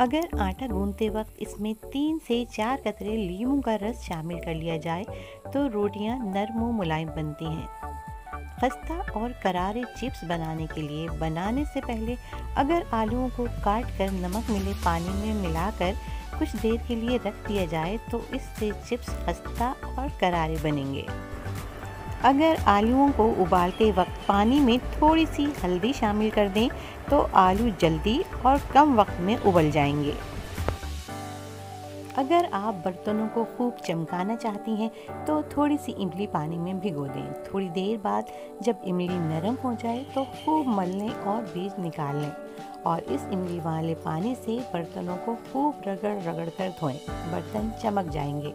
अगर आटा गूंथते वक्त इसमें 3 से 4 कतरे लीमू का रस शामिल कर लिया जाए तो रोटियां नरम और मुलायम बनती हैं। खस्ता और करारे चिप्स बनाने के लिए बनाने से पहले अगर आलूओं को काट कर नमक मिले पानी में मिलाकर कुछ देर के लिए रख दिया जाए तो इससे चिप्स खस्ता और करारे बनेंगे। अगर आलूओं को उबालते वक्त पानी में थोड़ी सी हल्दी शामिल कर दें तो आलू जल्दी और कम वक्त में उबल जाएंगे। अगर आप बर्तनों को खूब चमकाना चाहती हैं तो थोड़ी सी इमली पानी में भिगो दें। थोड़ी देर बाद जब इमली नरम हो जाए तो खूब मल लें और बीज निकाल लें और इस इमली वाले पानी से बर्तनों को खूब रगड़ रगड़ कर धोएं। बर्तन चमक जाएंगे।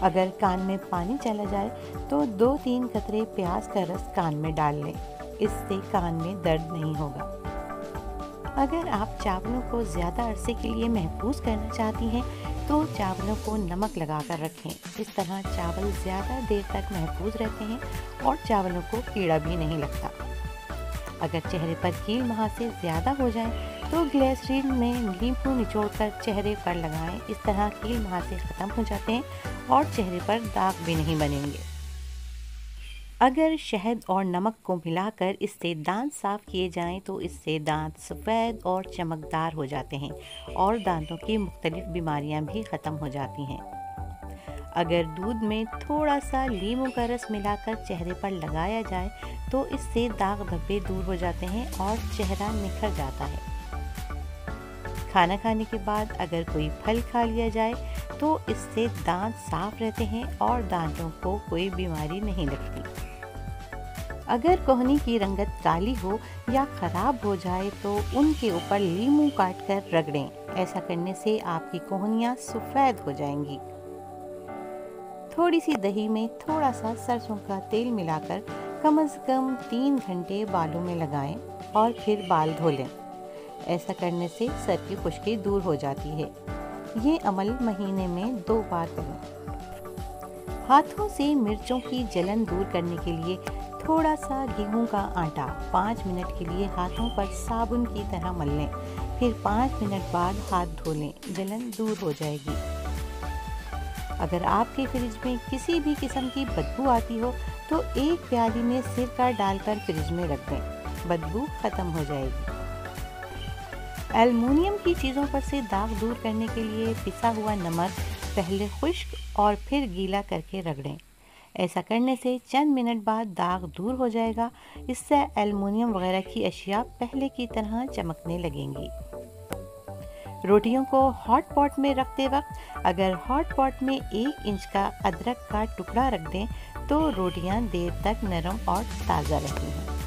अगर कान में पानी चला जाए तो 2-3 कतरे प्याज का रस कान में डाल लें। इससे कान में दर्द नहीं होगा। अगर आप चावलों को ज़्यादा अरसे के लिए महफूज करना चाहती हैं तो चावलों को नमक लगाकर रखें। इस तरह चावल ज़्यादा देर तक महफूज रहते हैं और चावलों को कीड़ा भी नहीं लगता। अगर चेहरे पर कील मुहासे ज़्यादा हो जाएं तो ग्लिसरीन में नींबू निचोड़कर चेहरे पर लगाएं। इस तरह कील मुहासे ख़त्म हो जाते हैं और चेहरे पर दाग भी नहीं बनेंगे। अगर शहद और नमक को मिलाकर इससे दांत साफ किए जाएं तो इससे दांत सफ़ेद और चमकदार हो जाते हैं और दांतों की मुख्तलिफ बीमारियां भी ख़त्म हो जाती हैं। अगर दूध में थोड़ा सा लीमू का रस मिलाकर चेहरे पर लगाया जाए तो इससे दाग धब्बे दूर हो जाते हैं और चेहरा निखर जाता है। खाना खाने के बाद अगर कोई फल खा लिया जाए तो इससे दांत साफ रहते हैं और दांतों को कोई बीमारी नहीं लगती। अगर कोहनी की रंगत काली हो या ख़राब हो जाए तो उनके ऊपर लीमू काटकर रगड़ें। ऐसा करने से आपकी कोहनियाँ सफ़ेद हो जाएंगी। थोड़ी सी दही में थोड़ा सा सरसों का तेल मिलाकर कम से कम 3 घंटे बालों में लगाएं और फिर बाल धो लें। ऐसा करने से सर की खुश्की दूर हो जाती है। ये अमल महीने में 2 बार करें। हाथों से मिर्चों की जलन दूर करने के लिए थोड़ा सा गेहूं का आटा 5 मिनट के लिए हाथों पर साबुन की तरह मल लें। फिर 5 मिनट बाद हाथ धो लें, जलन दूर हो जाएगी। अगर आपके फ्रिज में किसी भी किस्म की बदबू आती हो तो 1 प्याली में सिरका डालकर फ्रिज में रख दें, बदबू ख़त्म हो जाएगी। एल्युमिनियम की चीज़ों पर से दाग दूर करने के लिए पिसा हुआ नमक पहले खुश्क और फिर गीला करके रगड़ें। ऐसा करने से चंद मिनट बाद दाग दूर हो जाएगा। इससे एल्युमिनियम वगैरह की अशिया पहले की तरह चमकने लगेंगी। रोटियों को हॉट पॉट में रखते वक्त अगर हॉट पॉट में 1 इंच का अदरक का टुकड़ा रख दें तो रोटियां देर तक नरम और ताज़ा रहती हैं।